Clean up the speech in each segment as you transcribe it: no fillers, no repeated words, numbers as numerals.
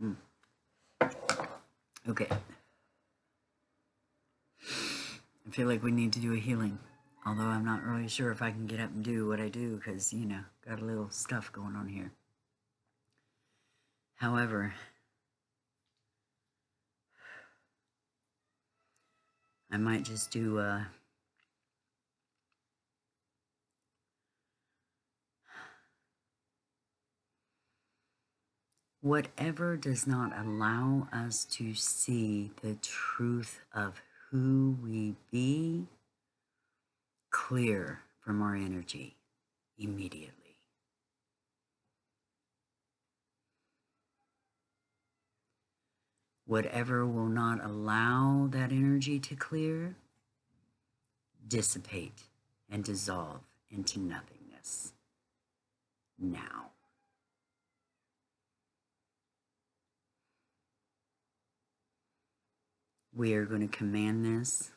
Mm. Okay. I feel like we need to do a healing. Although I'm not really sure if I can get up and do what I do because, you know, got a little stuff going on here. However, I might just do whatever does not allow us to see the truth of who we be clear from our energy immediately. Whatever will not allow that energy to clear, dissipate and dissolve into nothingness now. We are going to command this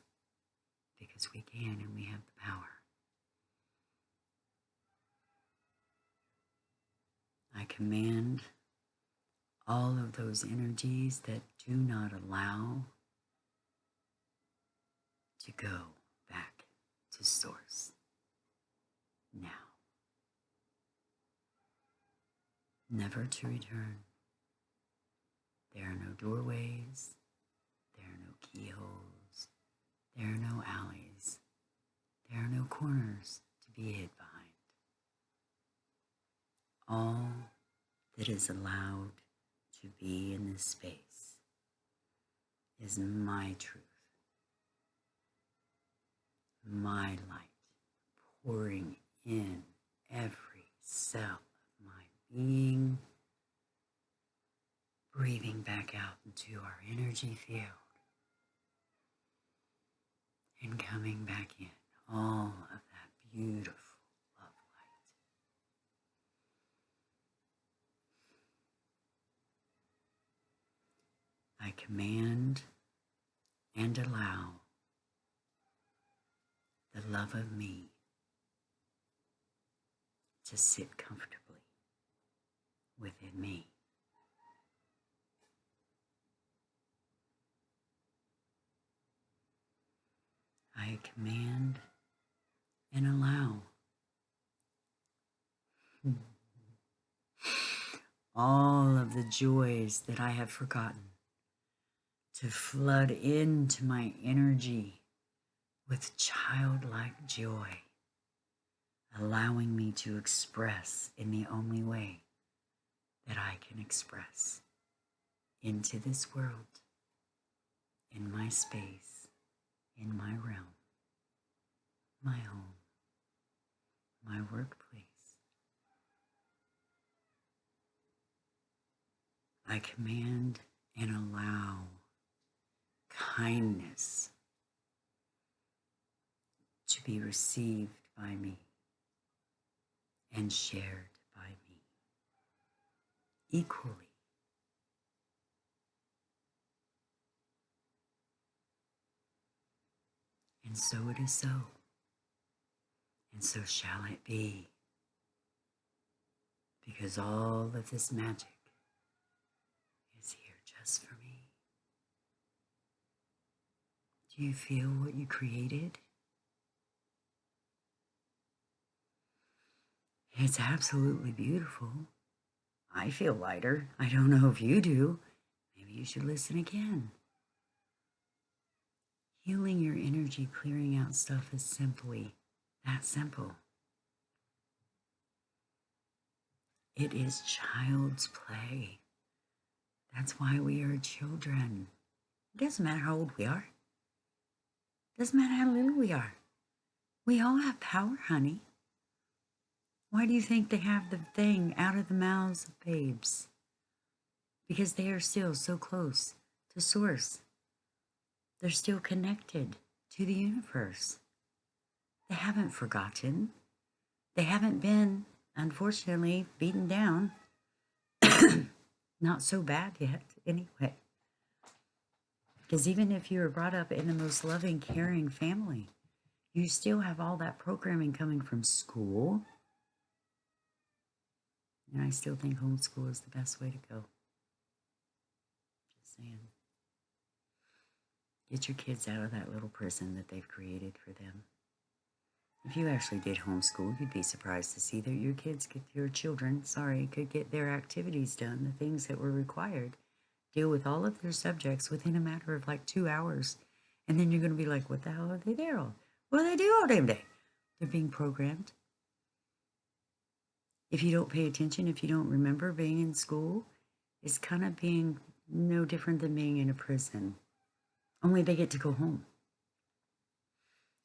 because we can and we have the power. I command all of those energies that do not allow to go back to source now. Never to return. There are no doorways. There are no keyholes. There are no alleys. There are no corners to be hid behind. All that is allowed to be in this space is my truth, my light, pouring in every cell of my being, breathing back out into our energy field, and coming back in all of that beautiful love light. I command and allow the love of me to sit comfortably within me. I command and allow all of the joys that I have forgotten to flood into my energy with childlike joy, allowing me to express in the only way that I can express into this world, in my space, in my realm, my home, my workplace. I command and allow kindness to be received by me and shared by me equally. And so it is so, and so shall it be, because all of this magic is here just for me. Do you feel what you created? It's absolutely beautiful. I feel lighter. I don't know if you do. Maybe you should listen again. Healing your energy, clearing out stuff is simply that simple. It is child's play. That's why we are children. It doesn't matter how old we are. It doesn't matter how little we are. We all have power, honey. Why do you think they have the thing out of the mouths of babes? Because they are still so close to source. They're still connected to the universe. They haven't forgotten. They haven't been, unfortunately, beaten down. Not so bad yet, anyway. Because even if you were brought up in the most loving, caring family, you still have all that programming coming from school. And I still think homeschool is the best way to go. saying. Get your kids out of that little prison that they've created for them. If you actually did homeschool, you'd be surprised to see that your children, could get their activities done, the things that were required, deal with all of their subjects within a matter of like 2 hours. And then you're going to be like, what the hell are they there all? What do they do all damn day? They're being programmed. If you don't pay attention, if you don't remember being in school, it's kind of being no different than being in a prison. Only they get to go home.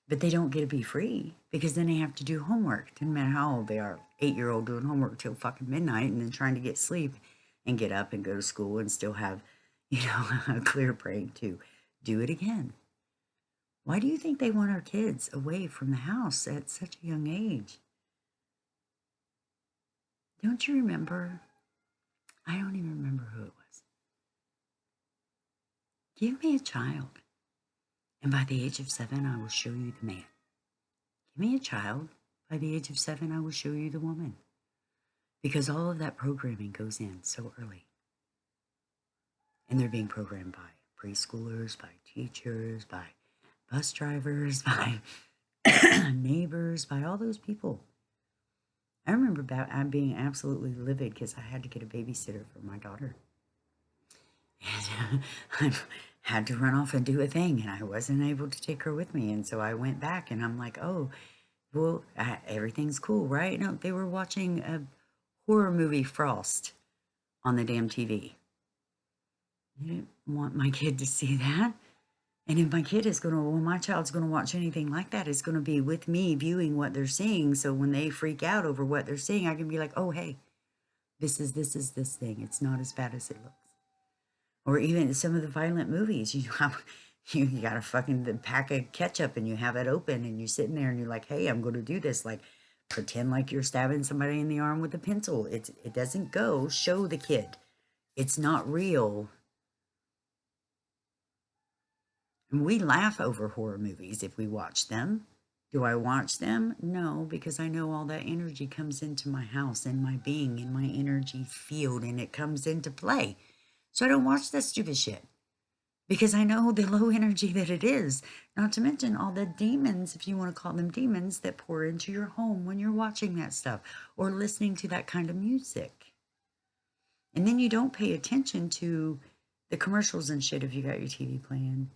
But they don't get to be free because then they have to do homework. Doesn't matter how old they are. 8-year-old doing homework till fucking midnight and then trying to get sleep and get up and go to school and still have, a clear brain to do it again. Why do you think they want our kids away from the house at such a young age? Don't you remember? I don't even remember who it was. Give me a child, and by the age of 7, I will show you the man. Give me a child. By the age of 7, I will show you the woman. Because all of that programming goes in so early. And they're being programmed by preschoolers, by teachers, by bus drivers, by neighbors, by all those people. I remember being absolutely livid because I had to get a babysitter for my daughter. And I had to run off and do a thing, and I wasn't able to take her with me. And so I went back, and I'm like, oh, well, everything's cool, right? No, they were watching a horror movie, Frost, on the damn TV. I didn't want my kid to see that. And if my child's going to watch anything like that, it's going to be with me viewing what they're seeing. So when they freak out over what they're seeing, I can be like, oh, hey, this is this thing. It's not as bad as it looks. Or even some of the violent movies, you got a fucking pack of ketchup and you have it open and you're sitting there and you're like, hey, I'm going to do this. Like, pretend like you're stabbing somebody in the arm with a pencil. It doesn't go. Show the kid. It's not real. And we laugh over horror movies if we watch them. Do I watch them? No, because I know all that energy comes into my house and my being and my energy field and it comes into play. So I don't watch that stupid shit because I know the low energy that it is. Not to mention all the demons, if you want to call them demons, that pour into your home when you're watching that stuff or listening to that kind of music. And then you don't pay attention to the commercials and shit if you got your TV playing.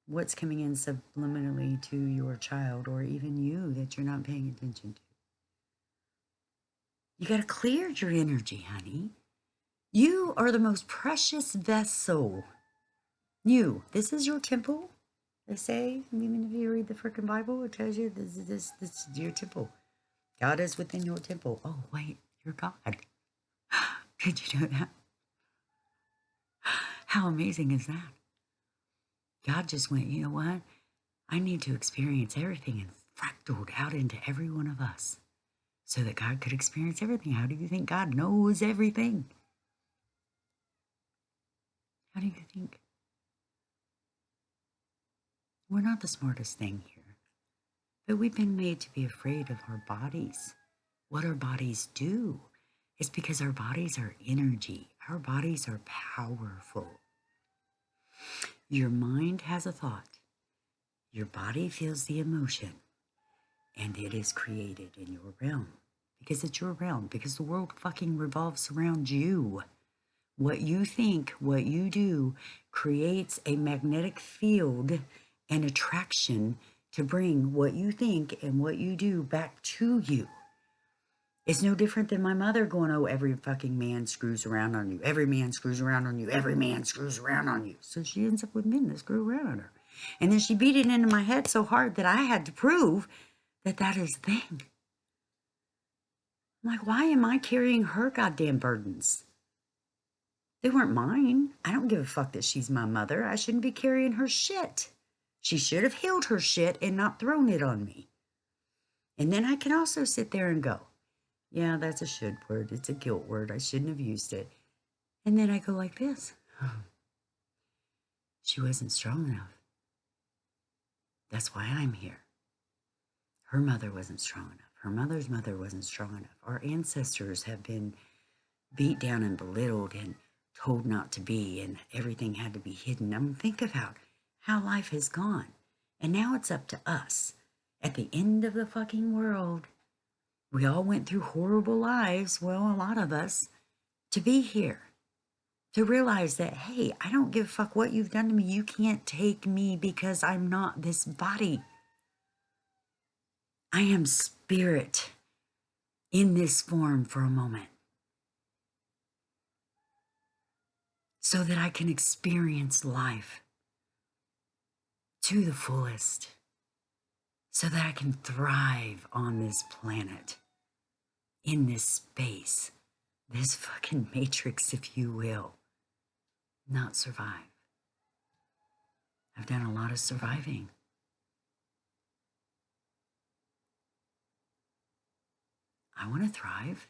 What's coming in subliminally to your child or even you that you're not paying attention to. You got to clear your energy, honey. You are the most precious vessel. This is your temple. They say, even if you read the freaking Bible, it tells you this is your temple. God is within your temple. Oh, wait, you're God. Did you know that? How amazing is that? God just went, you know what? I need to experience everything and fractaled out into every one of us so that God could experience everything. How do you think God knows everything? How do you think? We're not the smartest thing here, but we've been made to be afraid of our bodies. What our bodies do is because our bodies are energy. Our bodies are powerful. Your mind has a thought. Your body feels the emotion, and it is created in your realm because it's your realm, because the world fucking revolves around you. What you think, what you do creates a magnetic field and attraction to bring what you think and what you do back to you. It's no different than my mother going, oh, every fucking man screws around on you. Every man screws around on you. Every man screws around on you. So she ends up with men that screw around on her. And then she beat it into my head so hard that I had to prove that that is the thing. I'm like, why am I carrying her goddamn burdens? They weren't mine. I don't give a fuck that she's my mother. I shouldn't be carrying her shit. She should have healed her shit and not thrown it on me. And then I can also sit there and go, yeah, that's a should word. It's a guilt word. I shouldn't have used it. And then I go like this. She wasn't strong enough. That's why I'm here. Her mother wasn't strong enough. Her mother's mother wasn't strong enough. Our ancestors have been beat down and belittled and told not to be, and everything had to be hidden. I mean, think about how life has gone. And now it's up to us. At the end of the fucking world, we all went through horrible lives, well, a lot of us, to be here. To realize that, hey, I don't give a fuck what you've done to me. You can't take me because I'm not this body. I am spirit in this form for a moment, so that I can experience life to the fullest, so that I can thrive on this planet, in this space, this fucking matrix, if you will, not survive. I've done a lot of surviving. I want to thrive.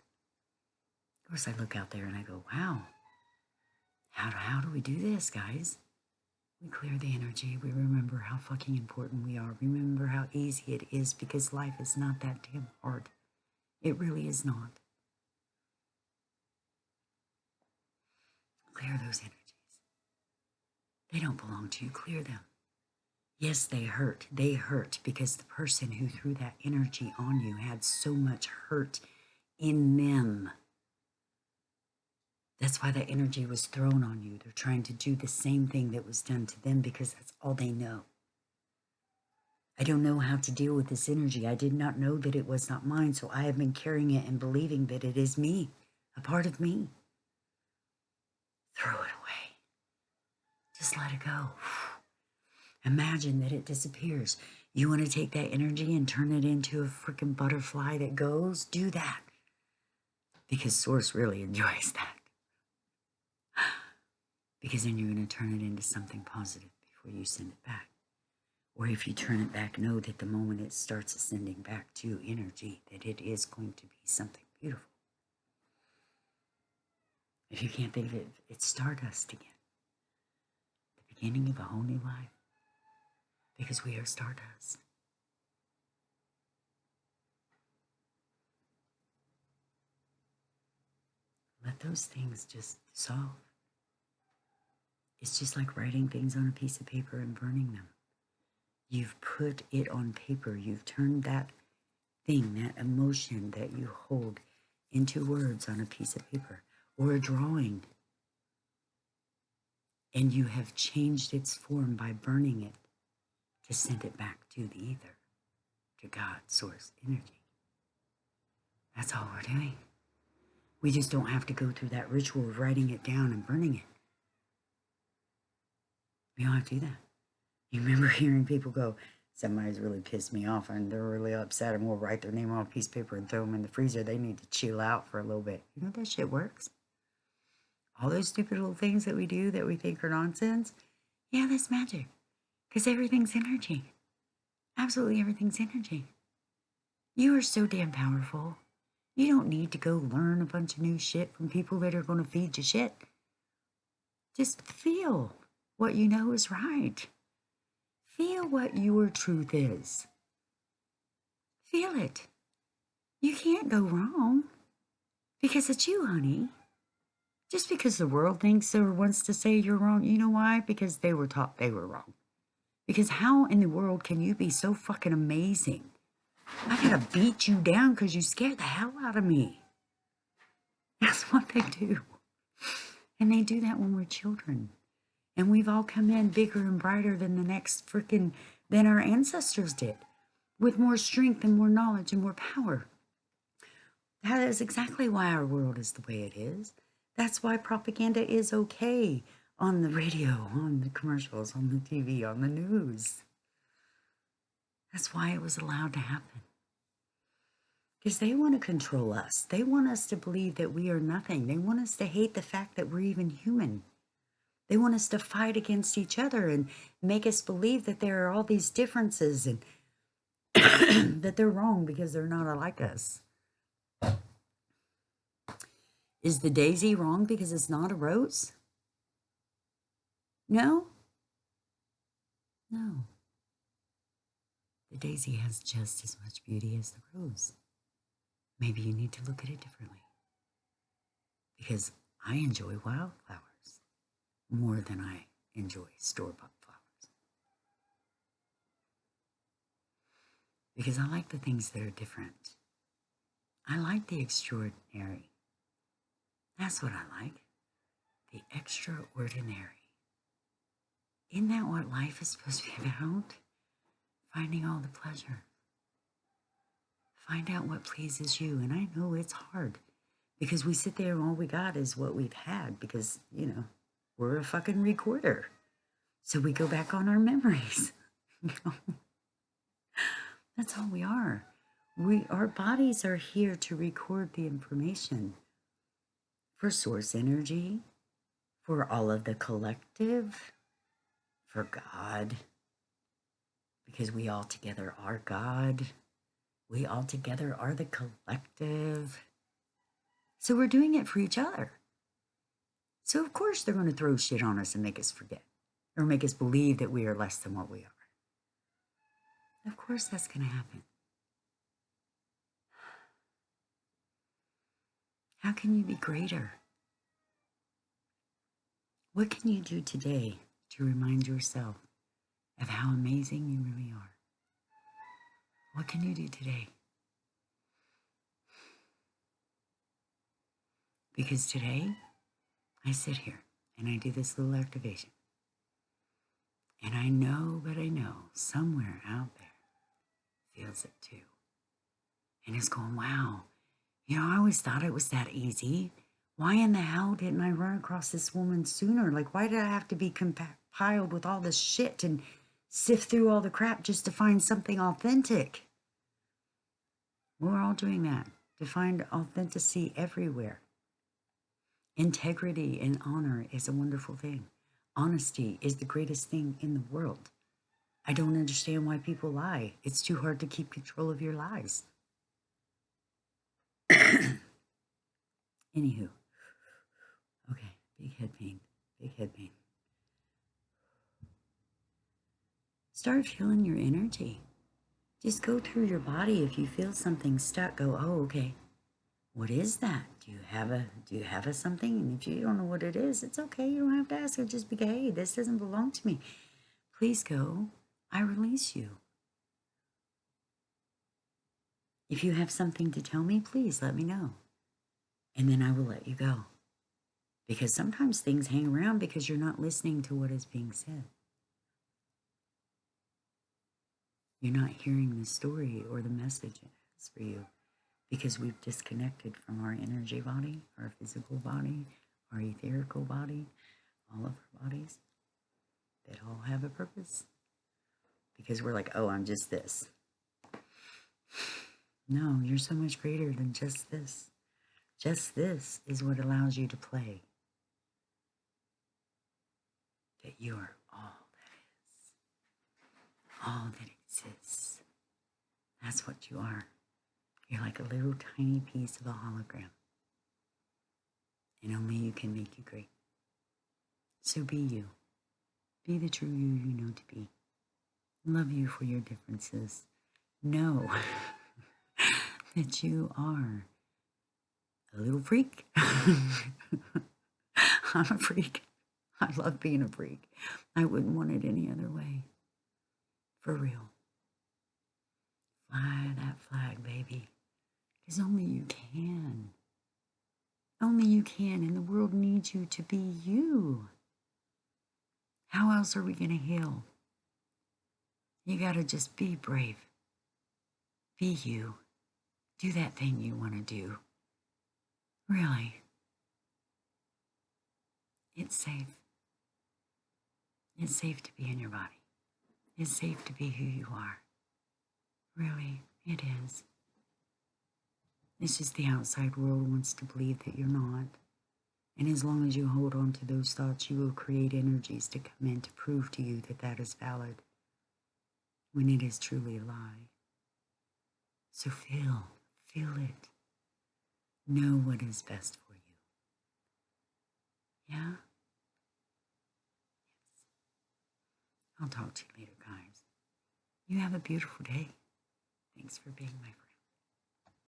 Of course, I look out there and I go, wow, how do we do this, guys? We clear the energy. We remember how fucking important we are. Remember how easy it is, because life is not that damn hard. It really is not. Clear those energies. They don't belong to you. Clear them. Yes, they hurt. They hurt because the person who threw that energy on you had so much hurt in them. That's why that energy was thrown on you. They're trying to do the same thing that was done to them because that's all they know. I don't know how to deal with this energy. I did not know that it was not mine, so I have been carrying it and believing that it is me, a part of me. Throw it away. Just let it go. Imagine that it disappears. You want to take that energy and turn it into a freaking butterfly that goes? Do that. Because Source really enjoys that. Because then you're going to turn it into something positive before you send it back. Or if you turn it back, know that the moment it starts ascending back to energy, that it is going to be something beautiful. If you can't think of it, it's stardust again. The beginning of a whole new life. Because we are stardust. Let those things just dissolve. It's just like writing things on a piece of paper and burning them. You've put it on paper. You've turned that thing, that emotion that you hold, into words on a piece of paper or a drawing. And you have changed its form by burning it to send it back to the ether, to God, Source, energy. That's all we're doing. We just don't have to go through that ritual of writing it down and burning it. We don't have to do that. You remember hearing people go, somebody's really pissed me off and they're really upset, and we'll write their name on a piece of paper and throw them in the freezer. They need to chill out for a little bit. You know that shit works? All those stupid little things that we do that we think are nonsense, yeah, that's magic. Because everything's energy. Absolutely everything's energy. You are so damn powerful. You don't need to go learn a bunch of new shit from people that are going to feed you shit. Just feel what you know is right. Feel what your truth is. Feel it. You can't go wrong because it's you, honey. Just because the world thinks or wants to say you're wrong, you know why? Because they were taught they were wrong. Because how in the world can you be so fucking amazing? I gotta beat you down because you scared the hell out of me. That's what they do. And they do that when we're children. And we've all come in bigger and brighter than the next freaking, than our ancestors did. With more strength and more knowledge and more power. That is exactly why our world is the way it is. That's why propaganda is okay on the radio, on the commercials, on the TV, on the news. That's why it was allowed to happen. Because they want to control us. They want us to believe that we are nothing. They want us to hate the fact that we're even human. They want us to fight against each other and make us believe that there are all these differences and that they're wrong because they're not like us. Is the daisy wrong because it's not a rose? No? No. The daisy has just as much beauty as the rose. Maybe you need to look at it differently. Because I enjoy wildflowers. more than I enjoy store-bought flowers. Because I like the things that are different. I like the extraordinary. That's what I like. The extraordinary. Isn't that what life is supposed to be about? Finding all the pleasure. Find out what pleases you. And I know it's hard because we sit there and all we got is what we've had because, we're a fucking recorder. So we go back on our memories. That's all we are. Our bodies are here to record the information for source energy, for all of the collective, for God, because we all together are God. We all together are the collective. So we're doing it for each other. So of course they're going to throw shit on us and make us forget or make us believe that we are less than what we are. Of course that's going to happen. How can you be greater? What can you do today to remind yourself of how amazing you really are? What can you do today? Because today, I sit here and I do this little activation. And I know, but I know somewhere out there feels it too. And it's going, wow, I always thought it was that easy. Why in the hell didn't I run across this woman sooner? Like, why did I have to be compiled with all this shit and sift through all the crap just to find something authentic? We're all doing that, to find authenticity everywhere. Integrity and honor is a wonderful thing. Honesty is the greatest thing in the world. I don't understand why people lie. It's too hard to keep control of your lies. Anywho. Okay, big head pain. Big head pain. Start feeling your energy. Just go through your body. If you feel something stuck, go, oh, okay. What is that? Do you have a something? And if you don't know what it is, it's okay. You don't have to ask it. Just be, hey, this doesn't belong to me. Please go. I release you. If you have something to tell me, please let me know. And then I will let you go. Because sometimes things hang around because you're not listening to what is being said. You're not hearing the story or the message it has for you because we've disconnected from our energy body, our physical body, our etherical body, all of our bodies. They all have a purpose because we're like, oh, I'm just this. No, you're so much greater than just this. Just this is what allows you to play. That you are all that exists. That's what you are. You're like a little tiny piece of a hologram. And only you can make you great. So be you. Be the true you know to be. Love you for your differences. Know that you are a little freak. I'm a freak. I love being a freak. I wouldn't want it any other way. For real. Fly that flag, baby. Because only you can. Only you can, and the world needs you to be you. How else are we going to heal? You got to just be brave. Be you. Do that thing you want to do. Really. It's safe. It's safe to be in your body. It's safe to be who you are. Really, it is. It's just the outside world wants to believe that you're not. And as long as you hold on to those thoughts, you will create energies to come in to prove to you that that is valid when it is truly a lie. So feel it. Know what is best for you. Yeah? Yes. I'll talk to you later, guys. You have a beautiful day. Thanks for being my friend.